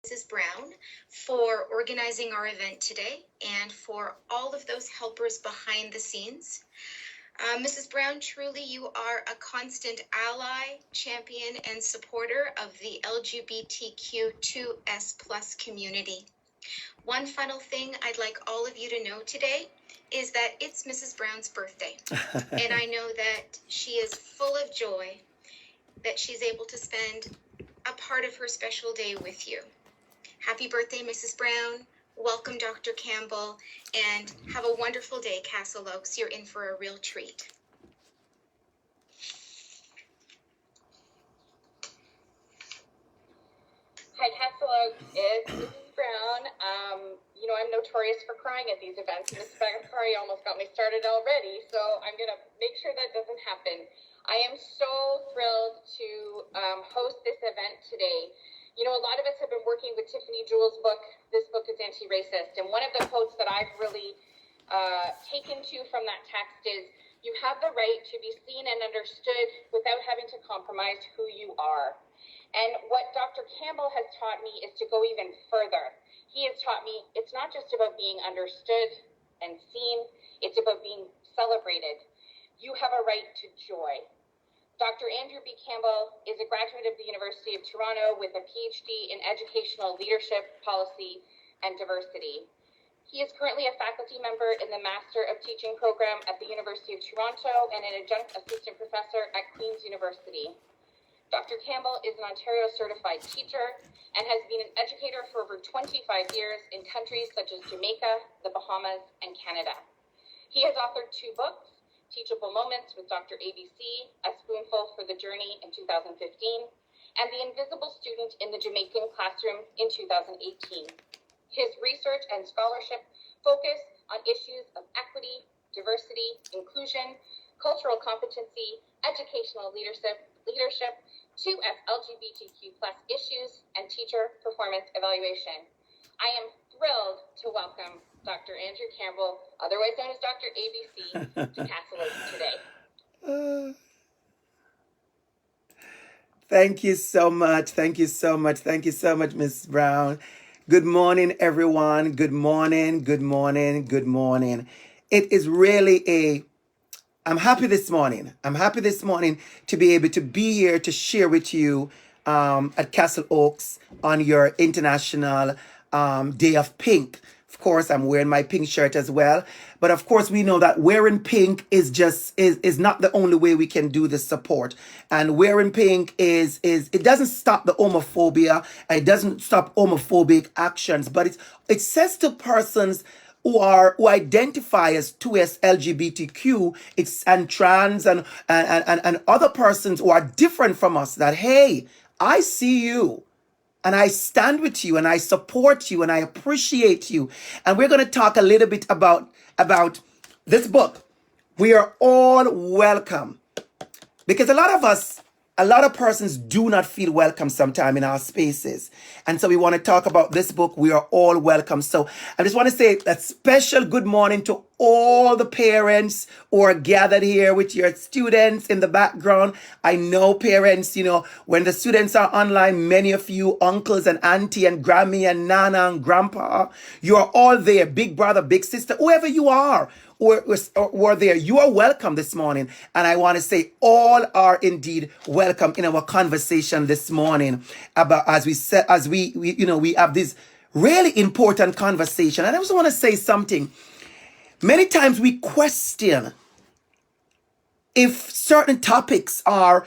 Mrs. Brown for organizing our event today and for all of those helpers behind the scenes. Mrs. Brown, truly you are a constant ally, champion, and supporter of the LGBTQ2S+ community. One final thing I'd like all of you to know today is that it's Mrs. Brown's birthday. And I know that she is full of joy that she's able to spend a part of her special day with you. Happy birthday, Mrs. Brown. Welcome, Dr. Campbell, and have a wonderful day, Castle Oaks. You're in for a real treat. Hi, Castle Oaks. It's Mrs. Brown. I'm notorious for crying at these events. Mrs. Bakari almost got me started already, so I'm going to make sure that doesn't happen. I am so thrilled to host this event today. A lot of us have been working with Tiffany Jewell's book. This book is anti-racist. And one of the quotes that I've really taken to from that text is, you have the right to be seen and understood without having to compromise who you are. And what Dr. Campbell has taught me is to go even further. He has taught me it's not just about being understood and seen, it's about being celebrated. You have a right to joy. Dr. Andrew B. Campbell is a graduate of the University of Toronto with a PhD in Educational Leadership, Policy, and Diversity. He is currently a faculty member in the Master of Teaching program at the University of Toronto and an adjunct assistant professor at Queen's University. Dr. Campbell is an Ontario certified teacher and has been an educator for over 25 years in countries such as Jamaica, the Bahamas, and Canada. He has authored 2 books, Teachable Moments with DR.ABC, A Spoonful for the Journey in 2015, and The Invisible Student in the Jamaican Classroom in 2018. His research and scholarship focus on issues of equity, diversity, inclusion, cultural competency, educational leadership, 2S LGBTQ+ issues, and teacher performance evaluation. I am thrilled to welcome Dr. Andrew Campbell, otherwise known as DR.ABC, to Castle Oaks today. Thank you so much. Thank you so much. Thank you so much, Ms. Brown. Good morning, everyone. Good morning. Good morning. Good morning. It is really I'm happy this morning. I'm happy this morning to be able to be here to share with you at Castle Oaks on your International Day of Pink. Of course, I'm wearing my pink shirt as well. But of course, we know that wearing pink is not the only way we can do this support. And wearing pink is it doesn't stop the homophobia, and it doesn't stop homophobic actions, but it says to persons who identify as 2S LGBTQ, and trans and other persons who are different from us, that hey, I see you. And I stand with you and I support you and I appreciate you. And we're going to talk a little bit about this book. We are all welcome. Because a lot of persons do not feel welcome sometime in our spaces. And so we want to talk about this book. We are all welcome. So I just want to say a special good morning to all the parents who are gathered here with your students in the background. I know parents, when the students are online, many of you uncles and auntie and Grammy and Nana and Grandpa, you are all there, big brother, big sister, whoever you are. Or there, you are welcome this morning. And I want to say all are indeed welcome in our conversation this morning about we have this really important conversation. And I just want to say something. Many times we question if certain topics are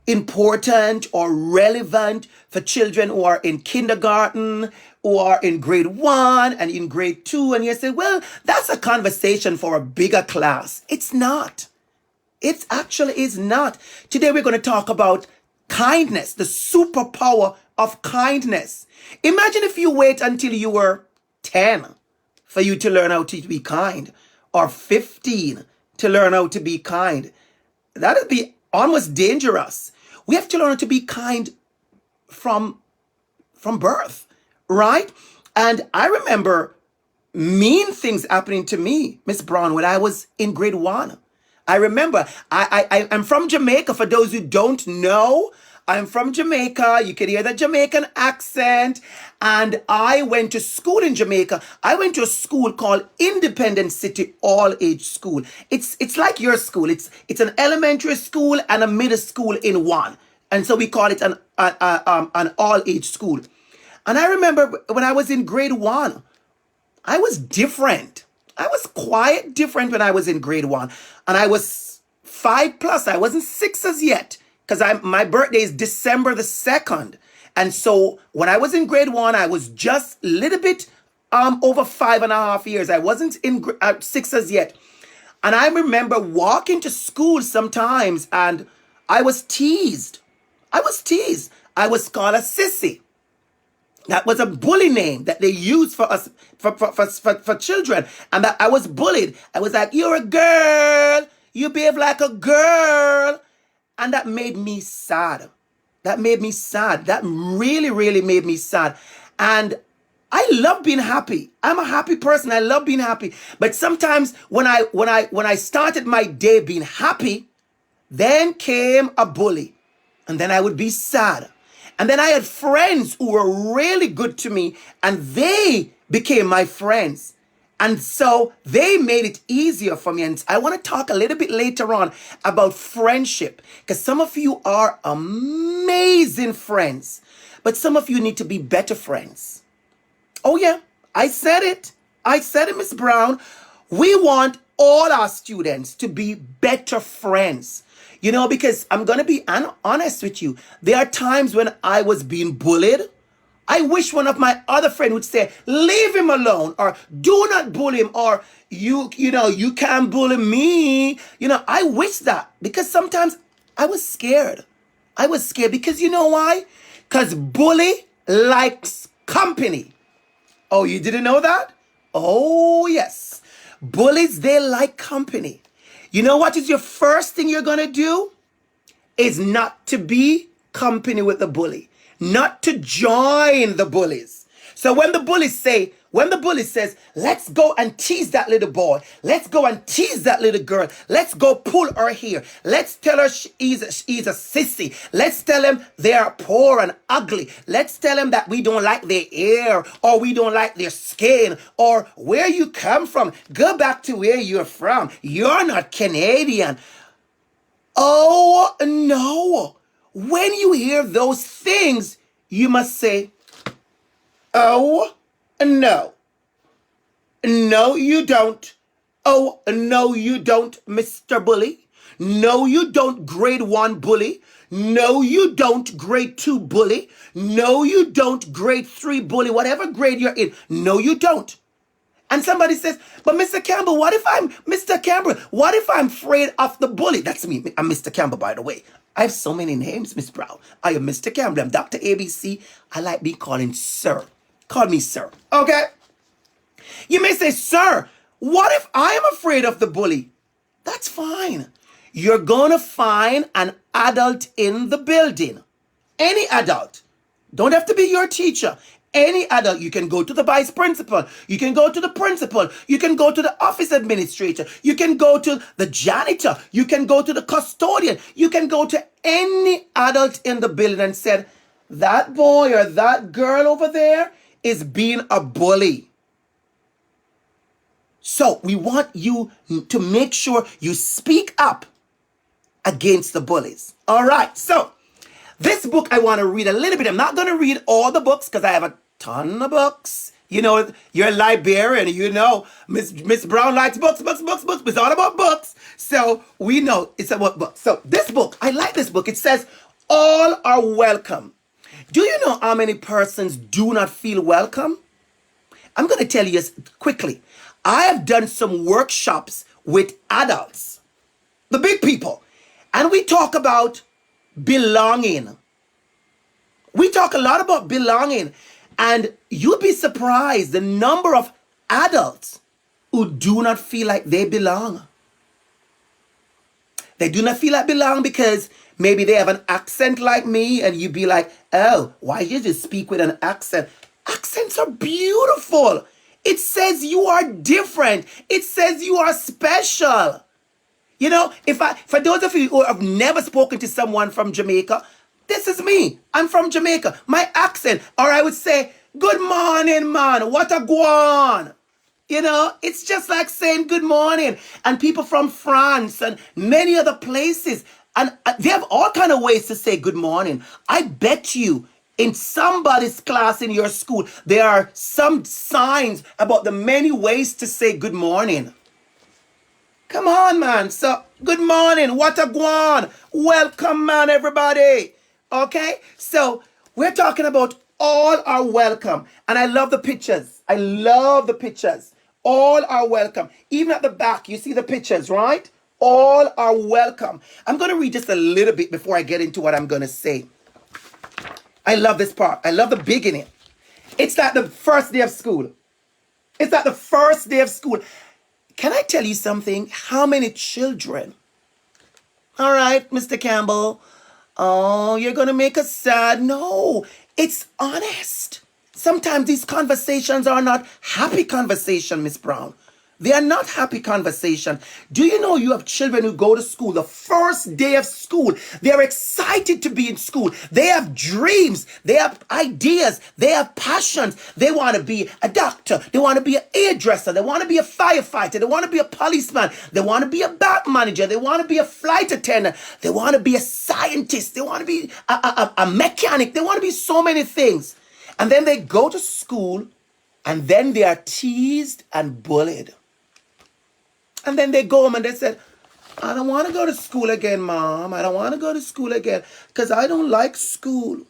important or relevant for children who are in kindergarten, who are in grade 1 and in grade 2. And you say, well, that's a conversation for a bigger class. It's not. It actually is not. Today we're going to talk about kindness, the superpower of kindness. Imagine if you wait until you were 10 for you to learn how to be kind, or 15 to learn how to be kind. That would be almost dangerous. We have to learn to be kind from birth, right? And I remember mean things happening to me, Miss Brown, when I was in grade 1. I remember, I'm from Jamaica, for those who don't know. I'm from Jamaica. You can hear the Jamaican accent. And I went to school in Jamaica. I went to a school called Independent City All Age School. It's like your school. It's an elementary school and a middle school in one. And so we call it an all age school. And I remember when I was in grade one, I was different. I was quite different when I was in grade one. And I was 5 plus. I wasn't 6 as yet. Because my birthday is December the 2nd. And so when I was in grade one, I was just a little bit over 5.5 years. I wasn't in 6 as yet. And I remember walking to school sometimes and I was teased. I was teased. I was called a sissy. That was a bully name that they used for us, for children. And that I was bullied. I was like, you're a girl. You behave like a girl. And that made me sad. That made me sad. That really, really made me sad. And I love being happy. I'm a happy person. I love being happy. But sometimes when I started my day being happy, then came a bully. And then I would be sad. And then I had friends who were really good to me, and they became my friends. And so they made it easier for me. And I want to talk a little bit later on about friendship, because some of you are amazing friends, but some of you need to be better friends. Oh yeah, I said it. I said it, Miss Brown. We want all our students to be better friends. You know, because I'm going to be honest with you. There are times when I was being bullied. I wish one of my other friends would say, leave him alone, or do not bully him, or you can't bully me. I wish that, because sometimes I was scared. I was scared because you know why? Because bully likes company. Oh, you didn't know that? Oh, yes. Bullies, they like company. You know what is your first thing you're going to do? Is not to be company with the bully. Not to join the bullies. So when the bully says, let's go and tease that little boy. Let's go and tease that little girl. Let's go pull her hair. Let's tell her she's a sissy. Let's tell him they are poor and ugly. Let's tell him that we don't like their hair, or we don't like their skin, or where you come from. Go back to where you're from. You're not Canadian. Oh, no. When you hear those things, you must say, oh, no. No, you don't. Oh, no, you don't, Mr. Bully. No, you don't, grade 1 bully. No, you don't, grade 2 bully. No, you don't, grade 3 bully. Whatever grade you're in. No, you don't. And somebody says, but Mr. Campbell, what if I'm afraid of the bully? That's me. I'm Mr. Campbell, by the way. I have so many names, Miss Brown. I am Mr. Campbell. I'm DR.ABC. I like being called sir. Call me sir. Okay? You may say, sir, what if I am afraid of the bully? That's fine. You're going to find an adult in the building. Any adult. Don't have to be your teacher. Any adult. You can go to the vice principal. You can go to the principal. You can go to the office administrator. You can go to the janitor. You can go to the custodian. You can go to any adult in the building and say, that boy or that girl over there is being a bully. So we want you to make sure you speak up against the bullies. All right. So this book I want to read a little bit. I'm not going to read all the books because I have a ton of books. You know, you're a librarian. You know, Miss Brown likes books. It's all about books. So we know it's about books. So this book, I like this book. It says, all are welcome. Do you know how many persons do not feel welcome? I'm going to tell you quickly. I have done some workshops with adults, the big people, and we talk about belonging. We talk a lot about belonging, and you'd be surprised the number of adults who do not feel like they belong. They do not feel like belong because maybe they have an accent like me, and you'd be like, oh, why you just speak with an accent? Accents are beautiful. It says you are different. It says you are special. You know, for those of you who have never spoken to someone from Jamaica, This is me. I'm from Jamaica. My accent. Or I would say, good morning, man. What a guan. You know, it's just like saying good morning. And people from France and many other places, and they have all kind of ways to say good morning. I bet you in somebody's class in your school, there are some signs about the many ways to say good morning. Come on, man. So, good morning. What a guan. Welcome, man, everybody. Okay? So, we're talking about all are welcome. And I love the pictures. I love the pictures. All are welcome. Even at the back, you see the pictures, right? All are welcome. I'm going to read just a little bit before I get into what I'm going to say. I love this part. I love the beginning. It's like the first day of school. It's like the first day of school. Can I tell you something? How many children? All right, Mr. Campbell. Oh, you're going to make us sad. No, it's honest. Sometimes these conversations are not happy conversation, Miss Brown. They are not happy conversation. Do you know you have children who go to school the first day of school? They're excited to be in school. They have dreams. They have ideas. They have passions. They want to be a doctor. They want to be an hairdresser. They want to be a firefighter. They want to be a policeman. They want to be a bank manager. They want to be a flight attendant. They want to be a scientist. They want to be a mechanic. They want to be so many things. And then they go to school and then they are teased and bullied. And then they go home and they said, I don't want to go to school again, Mom. I don't want to go to school again because I don't like school.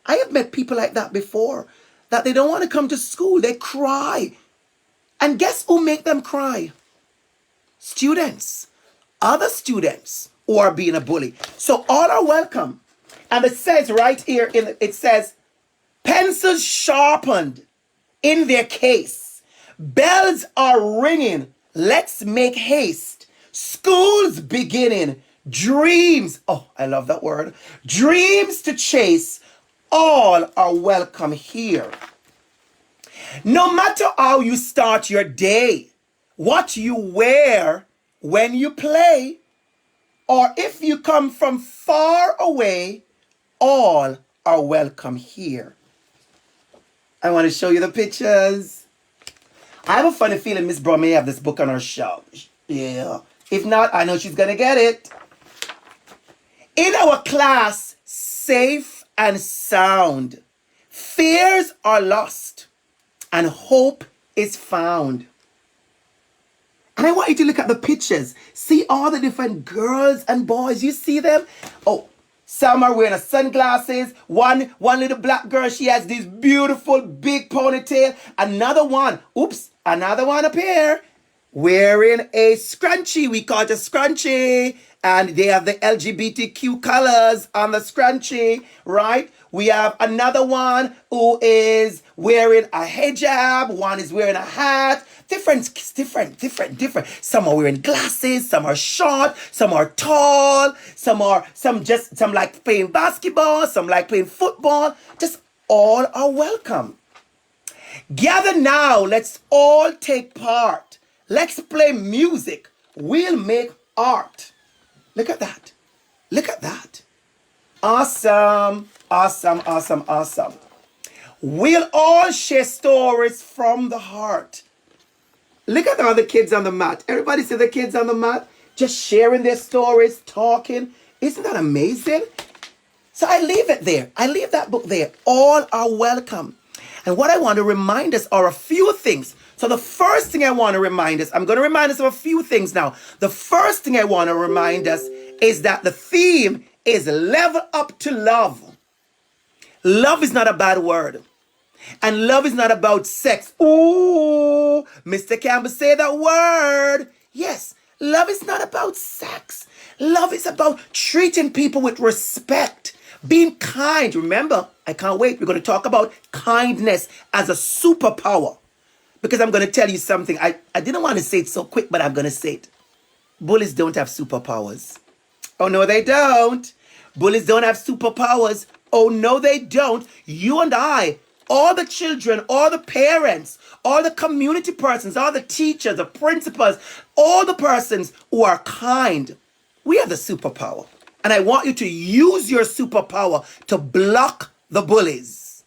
I have met people like that before, that they don't want to come to school. They cry. And guess who make them cry? Students. Other students who are being a bully. So all are welcome. And it says right here, it says, pencils sharpened in their case. Bells are ringing. Let's make haste. School's beginning. Dreams. Oh, I love that word. Dreams to chase. All are welcome here. No matter how you start your day, what you wear when you play, or if you come from far away, all are welcome here. I want to show you the pictures. I have a funny feeling Miss Brown may have this book on her shelf. Yeah. If not, I know she's going to get it. In our class, safe and sound, fears are lost and hope is found. And I want you to look at the pictures. See all the different girls and boys. You see them? Oh, some are wearing sunglasses. One little black girl, she has this beautiful big ponytail. Another one up here, wearing a scrunchie. We call it a scrunchie. And they have the LGBTQ colors on the scrunchie, right? We have another one who is wearing a hijab. One is wearing a hat. Different. Some are wearing glasses. Some are short. Some are tall. Some like playing basketball. Some like playing football. Just all are welcome. Gather now. Let's all take part. Let's play music. We'll make art. Look at that. Look at that. Awesome. Awesome. We'll all share stories from the heart. Look at all the kids on the mat. Everybody see the kids on the mat? Just sharing their stories, talking. Isn't that amazing? So I leave it there. I leave that book there. All are welcome. And what I want to remind us are a few things. So the first thing I want to remind us, I'm going to remind us of a few things now. The first thing I want to remind us is that the theme is level up to love. Love is not a bad word. And love is not about sex. Ooh, Mr. Campbell say that word. Yes, love is not about sex. Love is about treating people with respect, being kind. Remember, I can't wait. We're going to talk about kindness as a superpower. Because I'm going to tell you something. I didn't want to say it so quick, but I'm going to say it. Bullies don't have superpowers. Oh, no, they don't. Bullies don't have superpowers. Oh, no, they don't. You and I, all the children, all the parents, all the community persons, all the teachers, the principals, all the persons who are kind, we are the superpower. And I want you to use your superpower to block the bullies.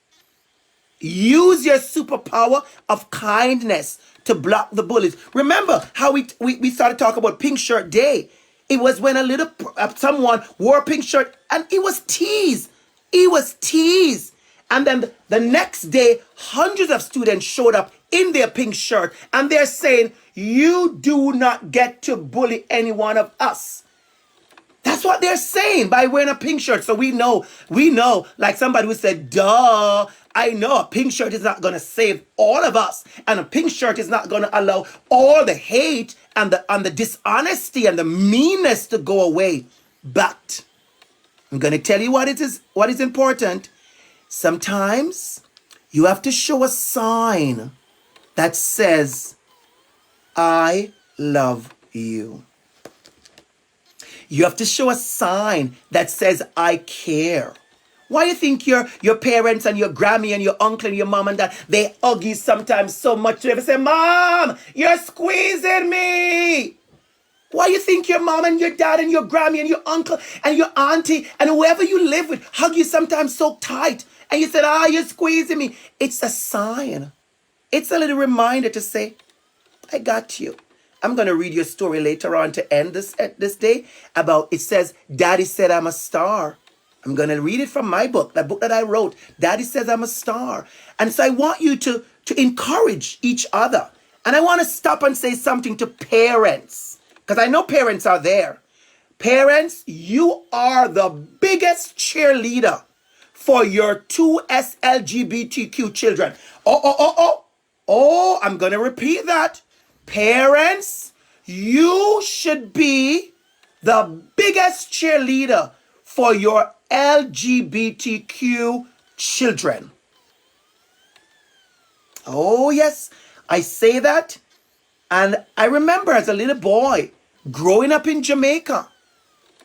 Use your superpower of kindness to block the bullies. Remember how we started talking about Pink Shirt Day. It was when a little someone wore a pink shirt and he was teased. He was teased. And then the next day, hundreds of students showed up in their pink shirt and they're saying, you do not get to bully any one of us. That's what they're saying by wearing a pink shirt. So we know, like somebody who said, duh, I know a pink shirt is not going to save all of us. And a pink shirt is not going to allow all the hate and the dishonesty and the meanness to go away. But I'm going to tell you what is important. Sometimes you have to show a sign that says, I love you. You have to show a sign that says, I care. Why do you think your parents and your Grammy and your uncle and your mom and dad, they hug you sometimes so much to ever say, Mom, you're squeezing me. Why do you think your mom and your dad and your Grammy and your uncle and your auntie and whoever you live with hug you sometimes so tight? And you said, you're squeezing me. It's a sign. It's a little reminder to say, I got you. I'm going to read your story later on to end this day about, it says, Daddy said I'm a star. I'm going to read it from my book, that book that I wrote. Daddy says I'm a star. And so I want you to encourage each other. And I want to stop and say something to parents, because I know parents are there. Parents, you are the biggest cheerleader for your two LGBTQ children. Oh, I'm going to repeat that. Parents, you should be the biggest cheerleader for your LGBTQ children. Oh, yes, I say that. And I remember as a little boy growing up in Jamaica,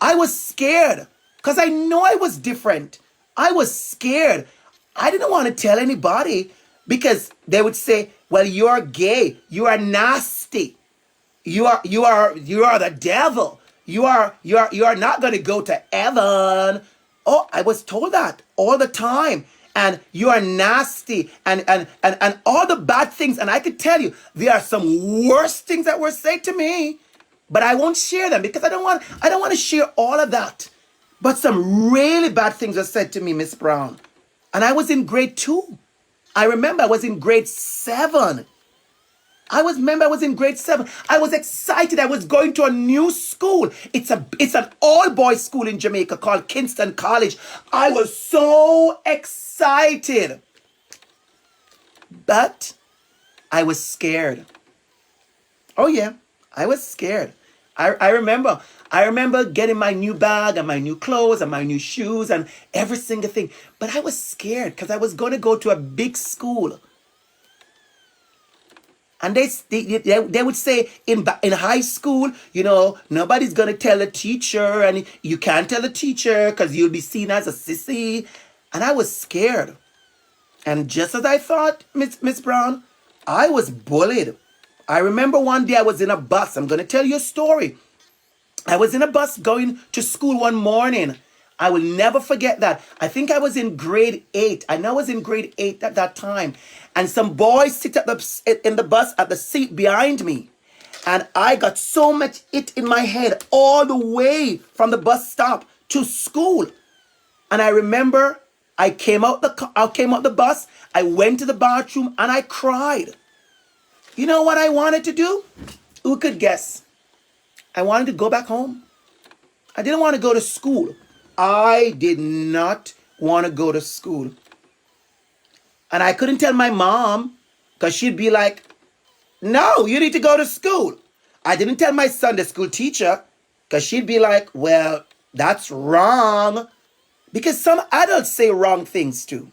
I was scared because I know I was different. I was scared. I didn't want to tell anybody because they would say, well, you're gay. You are nasty. You are the devil. You are not going to go to heaven. Oh, I was told that all the time. And you are nasty and all the bad things. And I could tell you, there are some worse things that were said to me, but I won't share them because I don't want to share all of that. But some really bad things were said to me, Miss Brown. And I was in grade 2. I remember I was in grade 7. I was in grade 7. I was excited. I was going to a new school. It's an all-boys school in Jamaica called Kingston College. I was so excited. But I was scared. Oh yeah, I was scared. I remember getting my new bag and my new clothes and my new shoes and every single thing. But I was scared because I was going to go to a big school. And they would say in high school, nobody's going to tell the teacher and you can't tell the teacher because you'll be seen as a sissy. And I was scared. And just as I thought, Miss Brown, I was bullied. I remember one day I was in a bus. I'm going to tell you a story. I was in a bus going to school one morning. I will never forget that. I think I was in grade 8. I know I was in grade 8 at that time. And some boys sit in the bus at the seat behind me. And I got so much it in my head all the way from the bus stop to school. And I remember I came out the bus. I went to the bathroom and I cried. You know what I wanted to do? Who could guess? I wanted to go back home. I didn't want to go to school. I did not want to go to school. And I couldn't tell my mom because she'd be like, no, you need to go to school. I didn't tell my Sunday school teacher because she'd be like, well, that's wrong. Because some adults say wrong things too.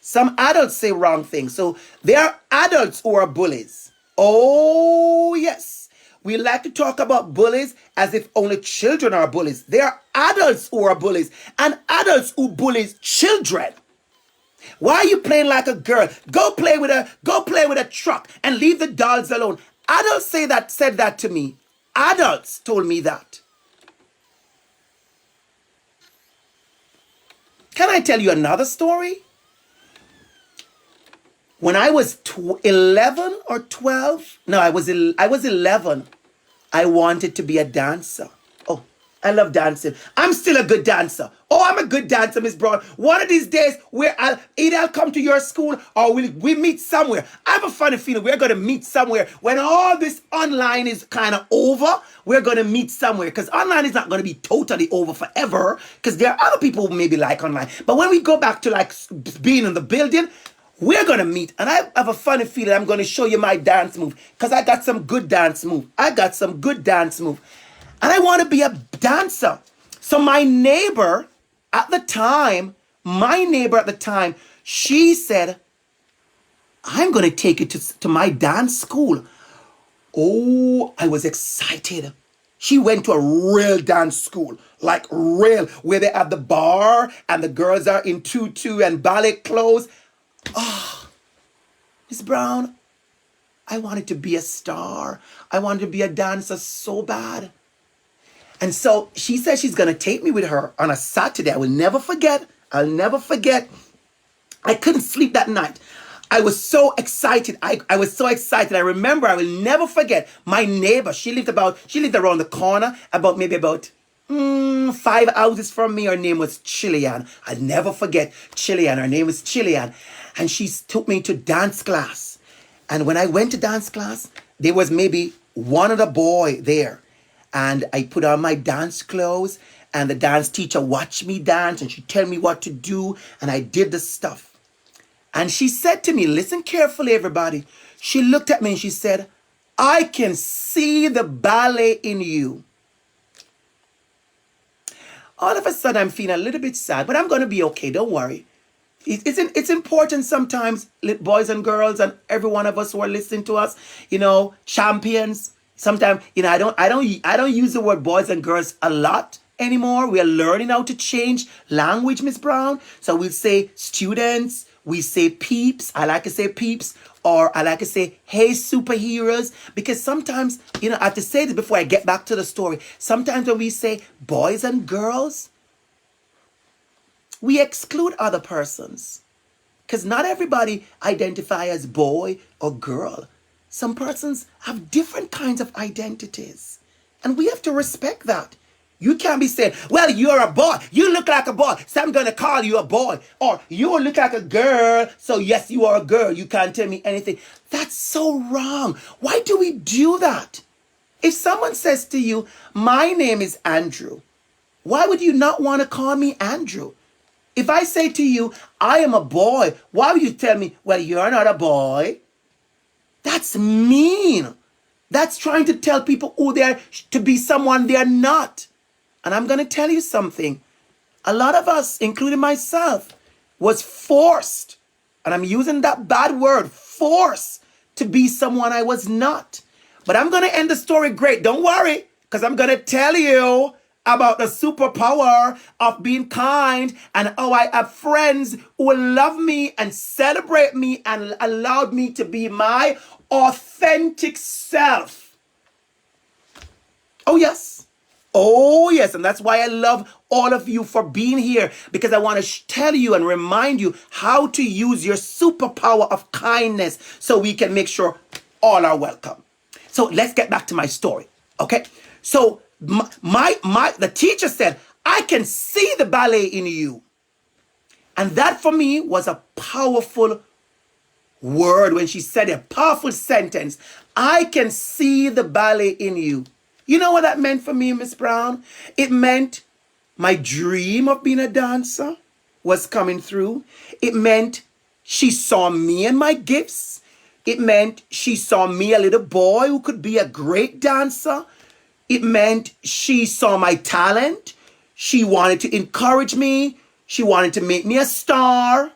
Some adults say wrong things. So there are adults who are bullies. Oh, yes. We like to talk about bullies as if only children are bullies. There are adults who are bullies and adults who bully children. Why are you playing like a girl? Go play with a truck and leave the dolls alone. Adults said that to me. Adults told me that. Can I tell you another story? When I was 11 or 12, no, I was 11. I wanted to be a dancer. Oh, I love dancing. I'm still a good dancer. Oh, I'm a good dancer, Miss Brown. One of these days, I'll come to your school or we meet somewhere. I have a funny feeling we're going to meet somewhere. When all this online is kind of over, we're going to meet somewhere. Because online is not going to be totally over forever. Because there are other people who maybe like online. But when we go back to like being in the building, we're going to meet, and I have a funny feeling I'm going to show you my dance move because I got some good dance move. And I want to be a dancer. So my neighbor at the time, she said, I'm going to take you to my dance school. Oh, I was excited. She went to a real dance school, like real, where they have the bar and the girls are in tutu and ballet clothes. Oh, Miss Brown, I wanted to be a star. I wanted to be a dancer so bad. And so she said she's going to take me with her on a Saturday. I will never forget. I'll never forget. I couldn't sleep that night. I was so excited. I was so excited. I remember, I will never forget my neighbor. She lived around the corner, maybe about 5 houses from me. Her name was Chilean. I'll never forget Chilean. Her name was Chilean. And she took me to dance class. And when I went to dance class, there was maybe one other boy there. And I put on my dance clothes and the dance teacher watched me dance and she tell me what to do. And I did the stuff. And she said to me, listen carefully, everybody. She looked at me and she said, I can see the ballet in you. All of a sudden, I'm feeling a little bit sad, but I'm going to be okay. Don't worry. It's important sometimes, boys and girls, and every one of us who are listening to us, champions. Sometimes, I don't use the word boys and girls a lot anymore. We are learning how to change language, Miss Brown. So we'll say students, we say peeps. I like to say peeps, or I like to say, hey, superheroes, because sometimes, I have to say this before I get back to the story. Sometimes when we say boys and girls, we exclude other persons because not everybody identify as boy or girl. Some persons have different kinds of identities, and we have to respect that. You can't be saying, well, you're a boy. You look like a boy, so I'm going to call you a boy. Or you look like a girl, so yes, you are a girl. You can't tell me anything. That's so wrong. Why do we do that? If someone says to you, my name is Andrew, why would you not want to call me Andrew? If I say to you, I am a boy, why would you tell me, well, you're not a boy? That's mean. That's trying to tell people who they are to be someone they are not. And I'm going to tell you something. A lot of us, including myself, was forced, and I'm using that bad word, forced, to be someone I was not. But I'm going to end the story great. Don't worry, because I'm going to tell you about the superpower of being kind and how I have friends who love me and celebrate me and allowed me to be my authentic self. Oh, yes. Oh, yes. And that's why I love all of you for being here, because I want to tell you and remind you how to use your superpower of kindness so we can make sure all are welcome. So let's get back to my story. Okay. So the teacher said, I can see the ballet in you. And that for me was a powerful word when she said a powerful sentence. I can see the ballet in you. You know what that meant for me, Miss Brown? It meant my dream of being a dancer was coming through. It meant she saw me and my gifts. It meant she saw me, a little boy who could be a great dancer. It meant she saw my talent. She wanted to encourage me. She wanted to make me a star.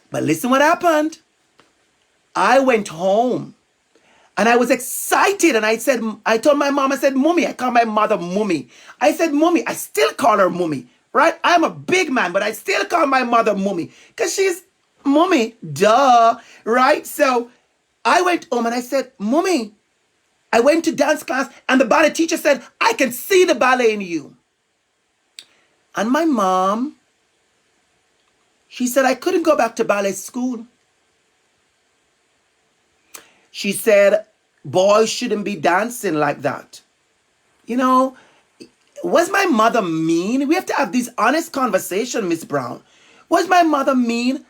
But listen what happened. I went home and I was excited. And I told my mom, I said, Mummy, I call my mother Mummy. I said, Mummy, I still call her Mummy, right? I'm a big man, but I still call my mother Mummy because she's Mummy, duh, right? So I went home and I said, Mummy, I went to dance class and the ballet teacher said, I can see the ballet in you. And my mom, she said I couldn't go back to ballet school. She said boys shouldn't be dancing like that. You know, was my mother mean? We have to have these honest conversation, Miss Brown. Was my mother mean?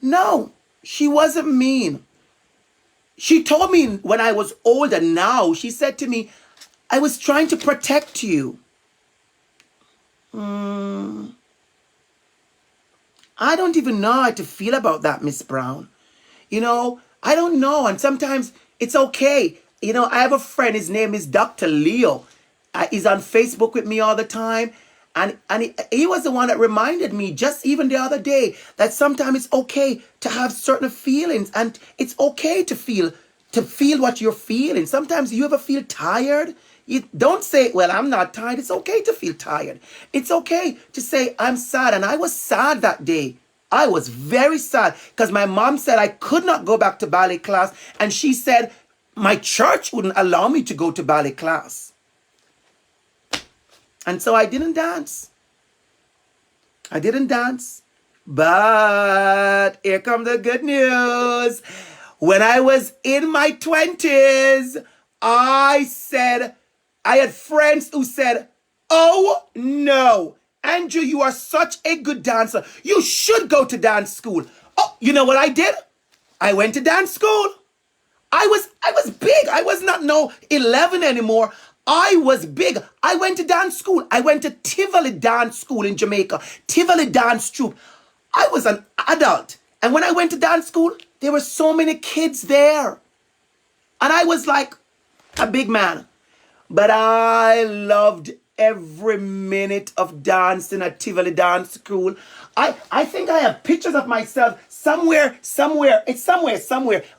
No, she wasn't mean. She told me when I was older now, she said to me, I was trying to protect you. I don't even know how to feel about that, Miss Brown. You know, I don't know. And sometimes it's okay. You know, I have a friend, his name is Dr. Leo. He's on Facebook with me all the time. And he was the one that reminded me just even the other day that sometimes it's okay to have certain feelings, and it's okay to feel what you're feeling. Sometimes you ever feel tired? You don't say, well, I'm not tired. It's okay to feel tired. It's okay to say, I'm sad. And I was sad that day. I was very sad because my mom said I could not go back to ballet class. And she said my church wouldn't allow me to go to ballet class. And so I didn't dance. I didn't dance. But here come the good news. When I was in my 20s, I had friends who said, oh no, Andrew, you are such a good dancer. You should go to dance school. Oh, you know what I did? I went to dance school. I was big. I was not no 11 anymore. I was big. I went to dance school. I went to Tivoli Dance School in Jamaica. Tivoli Dance Troupe. I was an adult. And when I went to dance school, there were so many kids there. And I was like a big man. But I loved every minute of dancing at Tivoli Dance School. I think I have pictures of myself somewhere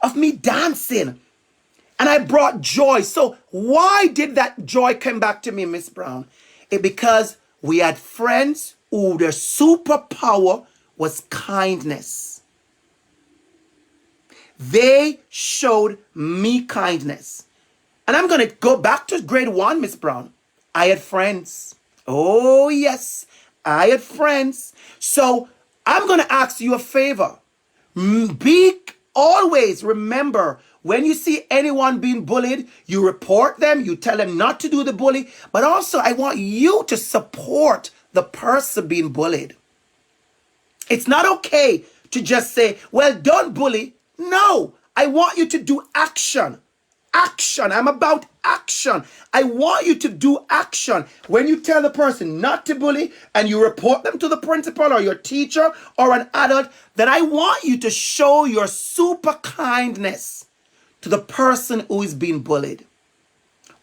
of me dancing. And I brought joy. So why did that joy come back to me, Miss Brown? Because we had friends who their superpower was kindness. They showed me kindness. And I'm going to go back to grade 1, Miss Brown. I had friends. Oh, yes. I had friends. So I'm going to ask you a favor. Always remember, when you see anyone being bullied, you report them, you tell them not to do the bully, but also I want you to support the person being bullied. It's not okay to just say, well, don't bully. No, I want you to do action. Action. I'm about action. I want you to do action. When you tell the person not to bully and you report them to the principal or your teacher or an adult, then I want you to show your super kindness to the person who is being bullied.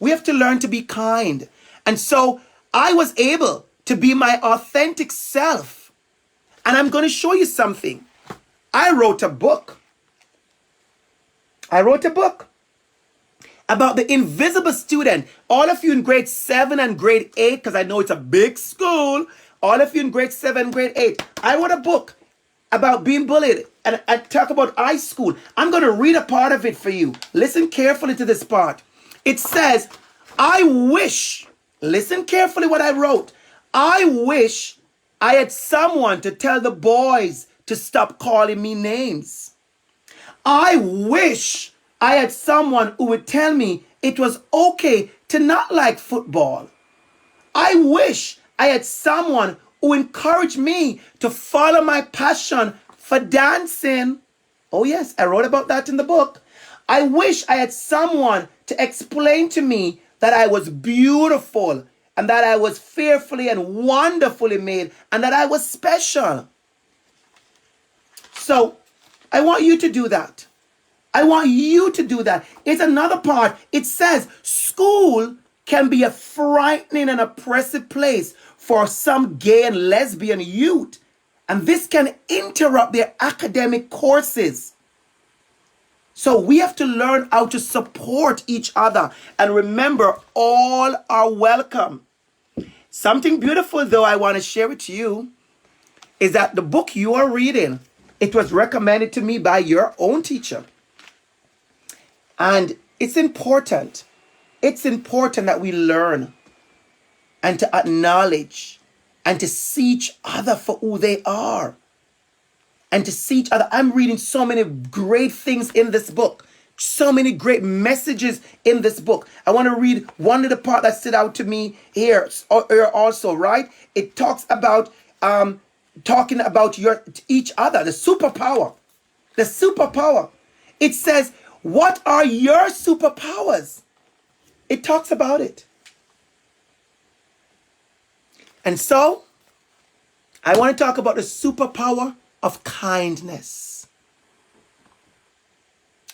We have to learn to be kind. And so I was able to be my authentic self. And I'm going to show you something. I wrote a book about the invisible student. All of you in grade 7 and grade 8, because I know it's a big school, all of you in grade 7 and grade 8, I wrote a book about being bullied and talk about high school. I'm going to read a part of it for you. Listen carefully to this part. It says, listen carefully what I wrote. I wish I had someone to tell the boys to stop calling me names. I wish I had someone who would tell me it was okay to not like football. I wish I had someone who encouraged me to follow my passion for dancing. Oh yes, I wrote about that in the book. I wish I had someone to explain to me that I was beautiful and that I was fearfully and wonderfully made and that I was special. So I want you to do that. I want you to do that. It's another part. It says school can be a frightening and oppressive place for some gay and lesbian youth. And this can interrupt their academic courses. So we have to learn how to support each other. And remember, all are welcome. Something beautiful, though, I want to share with you is that the book you are reading, it was recommended to me by your own teacher. And it's important. It's important that we learn and to acknowledge and to see each other for who they are. And to see each other. I'm reading so many great things in this book. So many great messages in this book. I want to read one little part that stood out to me here also, right? It talks about talking about each other, the superpower. The superpower. It says, what are your superpowers? It talks about it. And so, I want to talk about the superpower of kindness.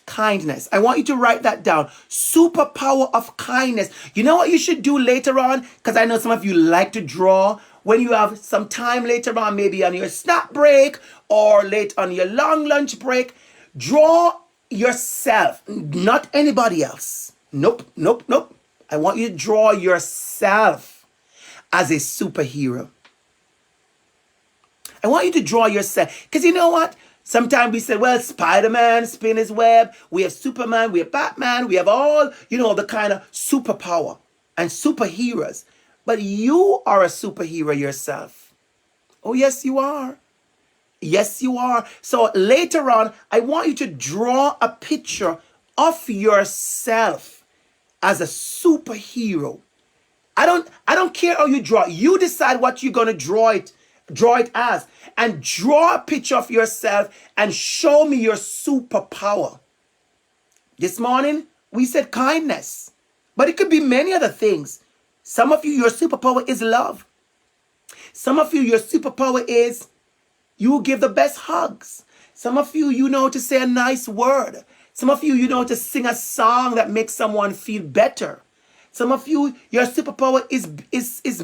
Kindness. I want you to write that down. Superpower of kindness. You know what you should do later on? Because I know some of you like to draw. When you have some time later on, maybe on your snack break or late on your long lunch break, draw yourself, not anybody else. Nope, nope, nope. I want you to draw yourself as a superhero. I want you to draw yourself. Because you know what? Sometimes we say, well, Spider-Man spin his web. We have Superman. We have Batman. We have all, the kind of superpower and superheroes. But you are a superhero yourself. Oh, yes, you are. Yes, you are. So later on, I want you to draw a picture of yourself as a superhero. I don't care how you draw. You decide what you're going to draw it as, and draw a picture of yourself and show me your superpower. This morning we said kindness, but it could be many other things. Some of you, your superpower is love. Some of you, your superpower is you give the best hugs. Some of you, you know to say a nice word. Some of you, you know to sing a song that makes someone feel better. Some of you, your superpower is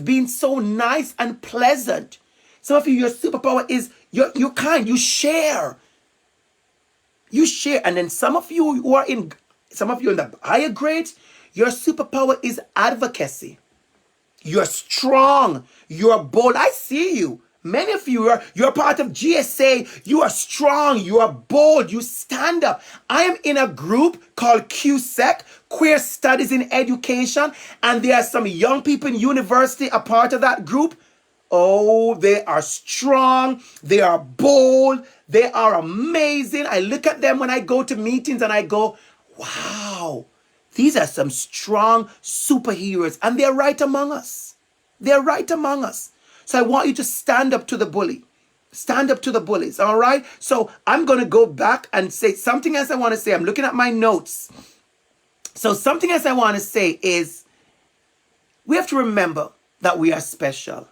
being so nice and pleasant. Some of you, your superpower is you're kind. You share. You share. And then some of you in the higher grades, your superpower is advocacy. You're strong. You're bold. I see you. Many of you, you're part of GSA. You are strong. You are bold. You stand up. I am in a group called QSEC, Queer Studies in Education. And there are some young people in university a part of that group. Oh, they are strong. They are bold. They are amazing. I look at them when I go to meetings and I go, wow, these are some strong superheroes. And they're right among us. They're right among us. So I want you to stand up to the bully. Stand up to the bullies. All right. So I'm going to go back and say something else I want to say. I'm looking at my notes. So something else I want to say is we have to remember that we are special.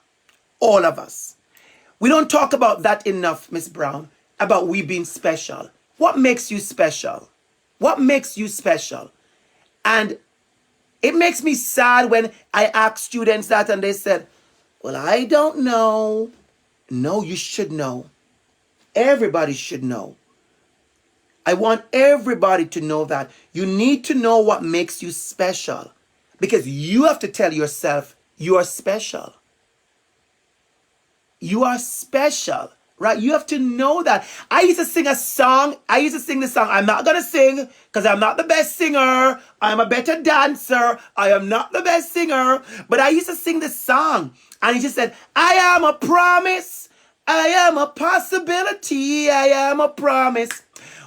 All of us. We don't talk about that enough, Miss Brown, about we being special. What makes you special? What makes you special? And it makes me sad when I ask students that and they said, well, I don't know. No, you should know. Everybody should know. I want everybody to know that. You need to know what makes you special. Because you have to tell yourself you are special. You are special, right? You have to know that. I used to sing a song. I'm not going to sing because I'm not the best singer. I'm a better dancer. I am not the best singer. But I used to sing this song. And he just said, I am a promise. I am a possibility. I am a promise.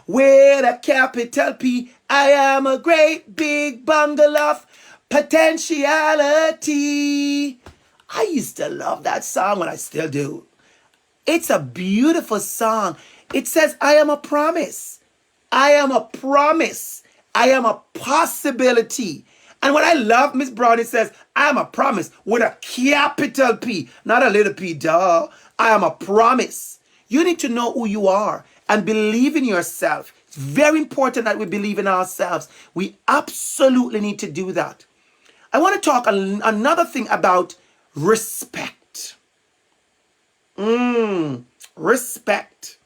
With a capital P. I am a great big bundle of potentiality. I used to love that song, and I still do. It's a beautiful song. It says, I am a promise. I am a promise. I am a possibility. And what I love, Miss Brown, it says, I am a promise with a capital P, not a little p, duh. I am a promise. You need to know who you are and believe in yourself. It's very important that we believe in ourselves. We absolutely need to do that. I want to talk another thing about respect. Respect.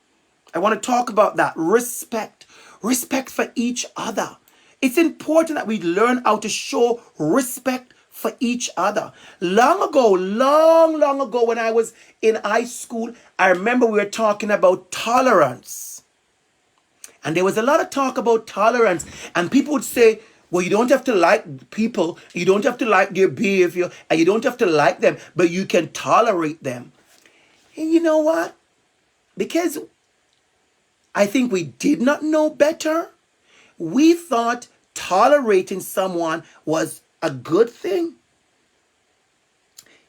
I want to talk about that. Respect. Respect for each other. It's important that we learn how to show respect for each other. Long ago, when I was in high school, I remember we were talking about tolerance. And there was a lot of talk about tolerance. And people would say, Well, you don't have to like people, you don't have to like their behavior, and you don't have to like them, but you can tolerate them. And you know what? Because I think we did not know better, we thought tolerating someone was a good thing.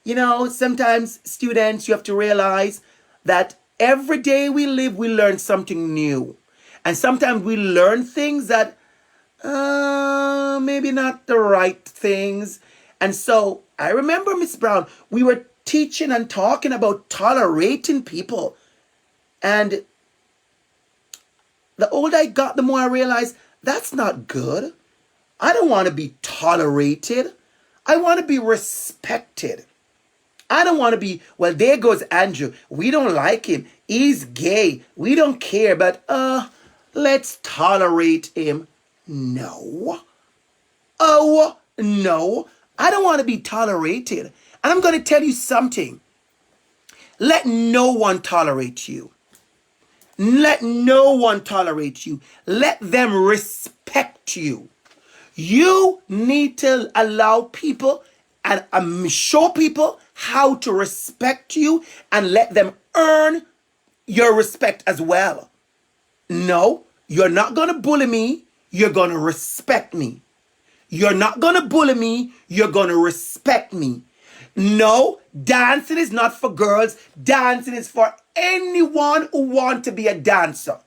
You know, sometimes students, you have to realize that every day we live, we learn something new. And sometimes we learn things that maybe not the right things. And so I remember, Miss Brown, we were teaching and talking about tolerating people. And the older I got, the more I realized that's not good. I don't want to be tolerated. I want to be respected. I don't want to be, well, there goes Andrew. We don't like him. He's gay. We don't care, but let's tolerate him. No. Oh, no. I don't want to be tolerated. And I'm going to tell you something. Let no one tolerate you. Let no one tolerate you. Let them respect you. You need to allow people and show people how to respect you and let them earn your respect as well. No, you're not going to bully me. You're going to respect me. You're not going to bully me. You're going to respect me. No, dancing is not for girls. Dancing is for anyone who wants to be a dancer.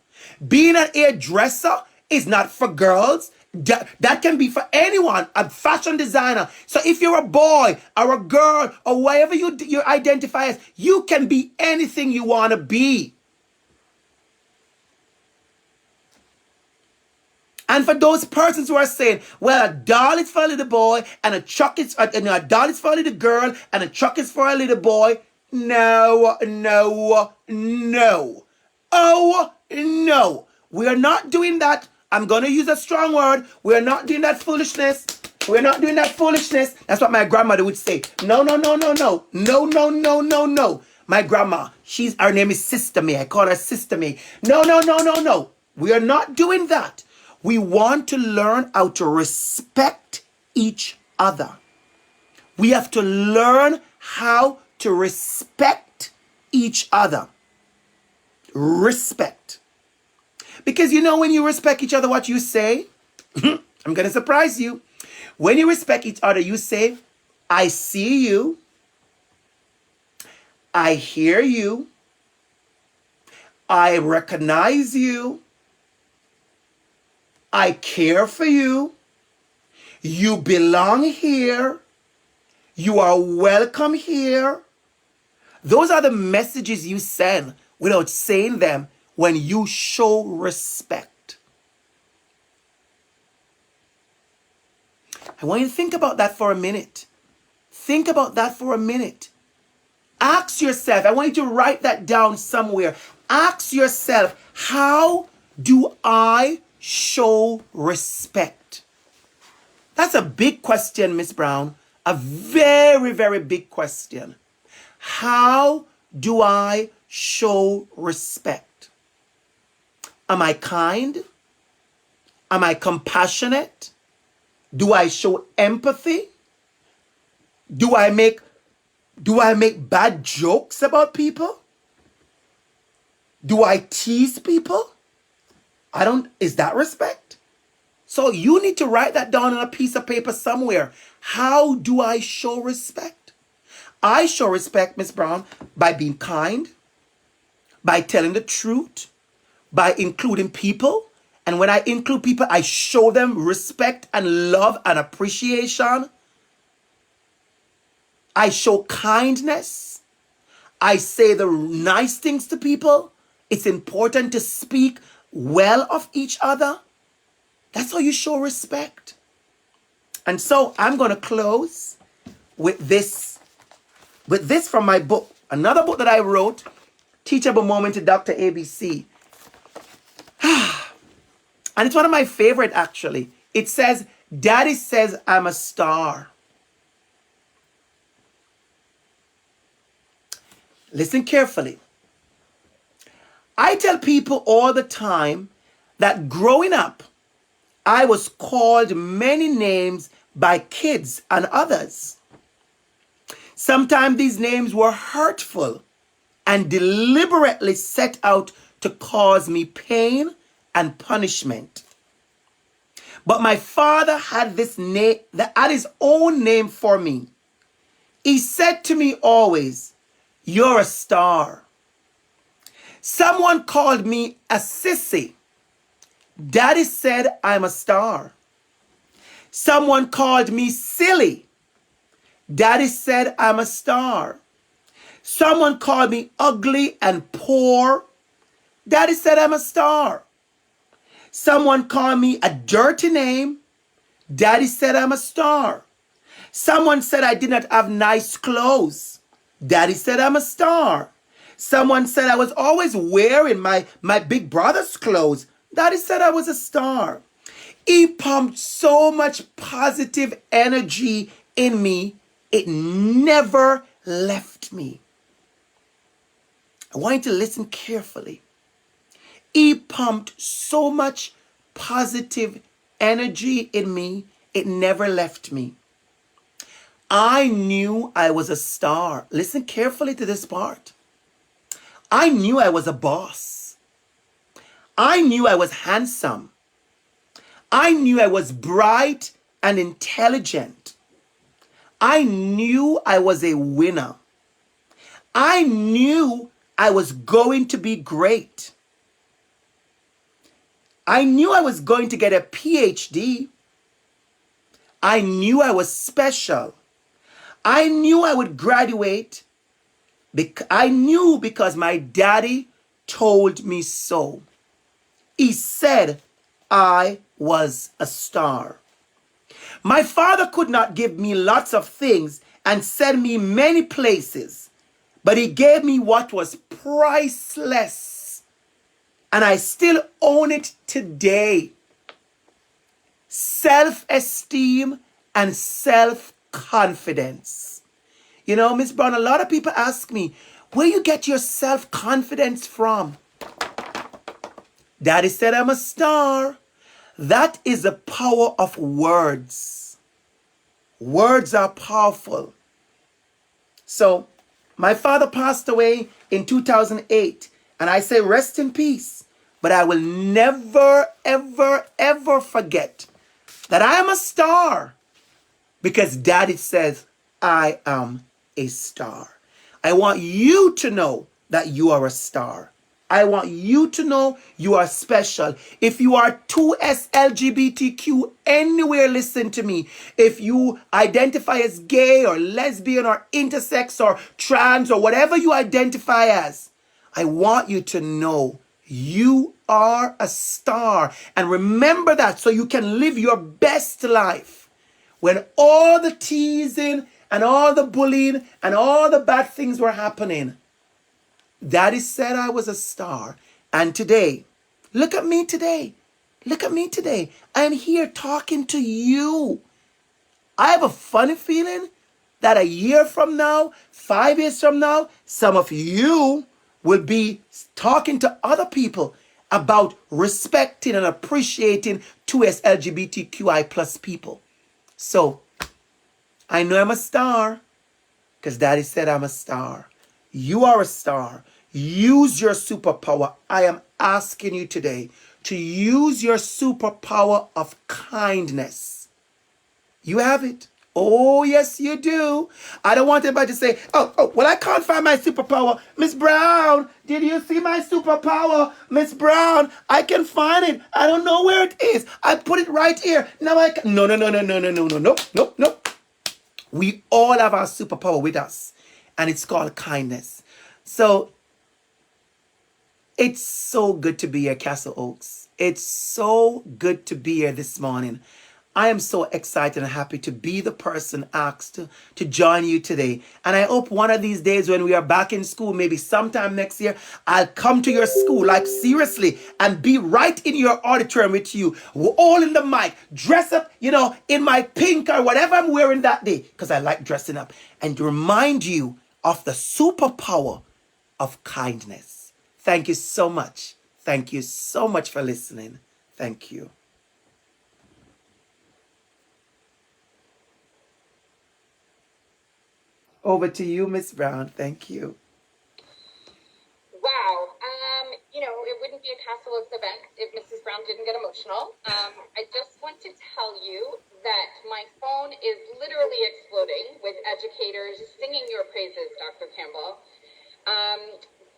Being an hairdresser is not for girls. That can be for anyone, a fashion designer. So if you're a boy or a girl or whatever you identify as, you can be anything you want to be. And for those persons who are saying, well, a doll is for a little boy and a truck is a doll is for a little girl and a truck is for a little boy. No, no, no. Oh, no. We are not doing that. I'm going to use a strong word. We are not doing that foolishness. We're not doing that foolishness. That's what my grandmother would say. No, no, no, no, no. No, no, no, no, no. My grandma, her name is Sister May. I call her Sister May. No, no, no, no, no. We are not doing that. We want to learn how to respect each other. We have to learn how to respect each other. Respect. Because you know when you respect each other, what you say? I'm going to surprise you. When you respect each other, you say, I see you. I hear you. I recognize you. I care for you. You belong here. You are welcome here. Those are the messages you send without saying them when you show respect. I want you to think about that for a minute. Think about that for a minute. Ask yourself, I want you to write that down somewhere. Ask yourself, how do I show respect? That's a big question, Miss Brown. A very, very big question. How do I show respect? Am I kind? Am I compassionate? Do I show empathy? Do I make bad jokes about people? Do I tease people? Is that respect? So you need to write that down on a piece of paper somewhere. How do I show respect? I show respect, Miss Brown, by being kind, by telling the truth, by including people. And when I include people, I show them respect and love and appreciation. I show kindness. I say the nice things to people. It's important to speak well of each other. That's how you show respect. And so I'm going to close with this from my book. Another book that I wrote, Teachable Moment to DR.ABC. And it's one of my favorite, actually. It says, Daddy says I'm a star. Listen carefully. I tell people all the time that growing up I was called many names by kids and others. Sometimes these names were hurtful and deliberately set out to cause me pain and punishment. But my father had this name, had his own name for me. He said to me always, "You're a star." Someone called me a sissy. Daddy said I'm a star. Someone called me silly. Daddy said I'm a star. Someone called me ugly and poor. Daddy said I'm a star. Someone called me a dirty name. Daddy said I'm a star. Someone said I did not have nice clothes. Daddy said I'm a star. Someone said I was always wearing my big brother's clothes. Daddy said I was a star. He pumped so much positive energy in me, it never left me. I want you to listen carefully. He pumped so much positive energy in me, it never left me. I knew I was a star. Listen carefully to this part. I knew I was a boss. I knew I was handsome. I knew I was bright and intelligent. I knew I was a winner. I knew I was going to be great. I knew I was going to get a PhD. I knew I was special. I knew I would graduate. I knew because my daddy told me so. He said I was a star. My father could not give me lots of things and send me many places, but he gave me what was priceless, and I still own it today. Self-esteem and self-confidence. You know, Miss Brown, a lot of people ask me, where you get your self-confidence from? Daddy said I'm a star. That is the power of words. Words are powerful. So, my father passed away in 2008, and I say rest in peace. But I will never, ever, ever forget that I am a star because Daddy says I am a star. I want you to know that you are a star. I want you to know you are special. If you are 2S LGBTQ anywhere, listen to me. If you identify as gay or lesbian or intersex or trans or whatever you identify as, I want you to know you are a star. And remember that so you can live your best life. When all the teasing and all the bullying and all the bad things were happening, Daddy said I was a star. And today, look at me today. Look at me today. I'm here talking to you. I have a funny feeling that a year from now, 5 years from now, some of you will be talking to other people about respecting and appreciating 2S LGBTQI plus people. So, I know I'm a star because Daddy said I'm a star. You are a star. Use your superpower. I am asking you today to use your superpower of kindness. You have it. Oh, yes, you do. I don't want anybody to say, well, I can't find my superpower. Miss Brown, did you see my superpower? Miss Brown, I can find it. I don't know where it is. I put it right here. Now I can. No. Nope. We all have our superpower with us, and it's called kindness. So, it's so good to be here, Castle Oaks. It's so good to be here this morning. I am so excited and happy to be the person asked to join you today. And I hope one of these days when we are back in school, maybe sometime next year, I'll come to your school, like seriously, and be right in your auditorium with you. We're all in the mic, dress up, in my pink or whatever I'm wearing that day, because I like dressing up, and to remind you of the superpower of kindness. Thank you so much. Thank you so much for listening. Thank you. Over to you, Miss Brown. Thank you. Wow. It wouldn't be a Castle Oaks event if Mrs. Brown didn't get emotional. I just want to tell you that my phone is literally exploding with educators singing your praises, Dr. Campbell.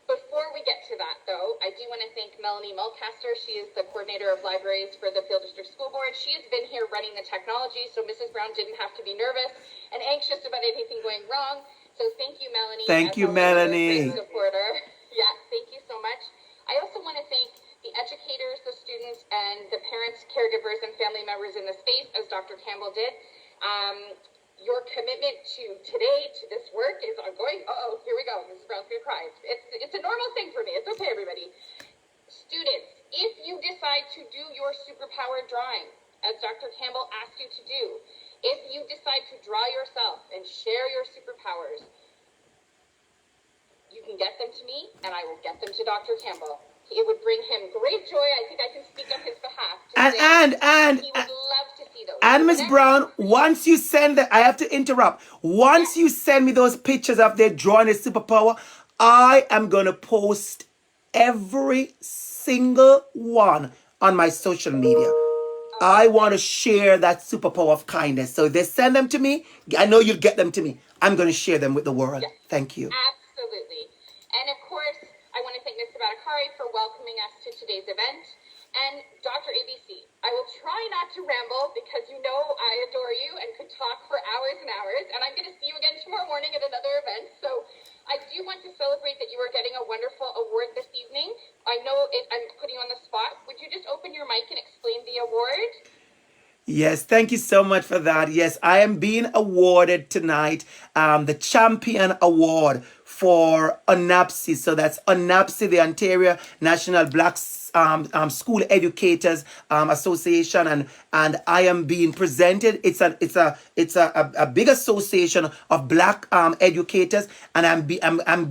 Before we get to that, though, I do want to thank Melanie Mulcaster. She is the coordinator of libraries for the Field District School Board. She has been here running the technology, so Mrs. Brown didn't have to be nervous and anxious about anything going wrong. So thank you, Melanie. Thank you, Melanie. Great supporter. Yeah, thank you so much. I also want to thank the educators, the students, and the parents, caregivers, and family members in the space, as Dr. Campbell did. Your commitment to today, to this work, is ongoing. Uh-oh, here we go. Mrs. Brown's going to cry. It's a normal thing for me. It's okay, everybody. Students, if you decide to do your superpower drawing, as Dr. Campbell asked you to do, if you decide to draw yourself and share your superpowers, you can get them to me, and I will get them to Dr. Campbell. It would bring him great joy. I think I can speak on his behalf. And he would love to see those. And Miss Brown, once you send that, I have to interrupt. Once you send me those pictures of their drawing a superpower, I am gonna post every single one on my social media. I want to share that superpower of kindness. So if they send them to me, I know you'll get them to me. I'm going to share them with the world. Yes. Thank you. Absolutely. And of course, I want to thank Mr. Batakari for welcoming us to today's event. And DR.ABC, I will try not to ramble because you know I adore you and could talk for hours and hours. And I'm going to see you again tomorrow morning at another event. So I do want to celebrate that you are getting a wonderful award this evening. I know I'm putting you on the spot. Would you just open your mic and explain the award? Yes, thank you so much for that. Yes, I am being awarded tonight the Champion Award for UNAPSI. So that's UNAPSI, the Ontario National Black School Educators Association, and I am being presented. It's a big association of black educators, and I'm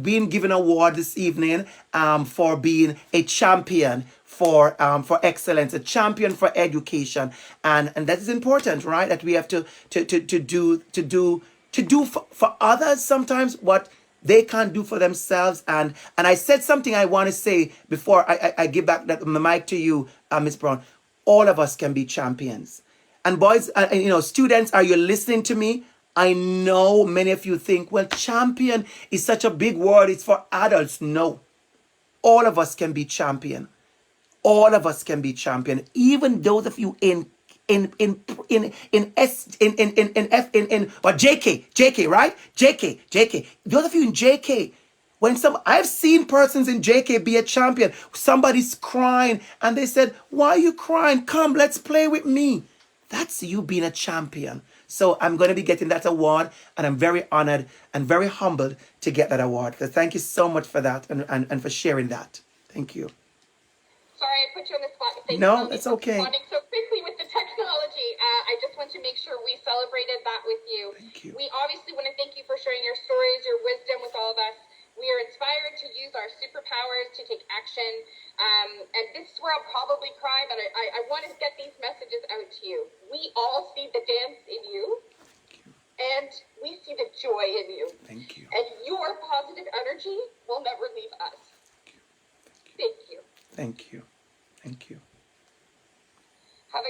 being given an award this evening for being a champion for excellence, a champion for education, and that is important, right? That we have to do for others sometimes what they can't do for themselves. And I said something I want to say before I give back the mic to you, Miss Brown. All of us can be champions. And boys, students, are you listening to me? I know many of you think, well, champion is such a big word. It's for adults. No, all of us can be champion. All of us can be champion. Even those of you in JK, right? JK. Those of you in JK, I've seen persons in JK be a champion. Somebody's crying and they said, "Why are you crying? Come, let's play with me." That's you being a champion. So I'm going to be getting that award, and I'm very honored and very humbled to get that award. So thank you so much for that and for sharing that. Thank you. Sorry, I put you on the spot. No, it's okay. Responding so quickly with the technology. I just want to make sure we celebrated that with you. Thank you. We obviously want to thank you for sharing your stories, your wisdom with all of us. We are inspired to use our superpowers to take action. And this is where I'll probably cry, but I want to get these messages out to you. We all see the dance in you. And we see the joy in you. Thank you. And your positive energy will never leave us. Thank you. Thank you. Thank you.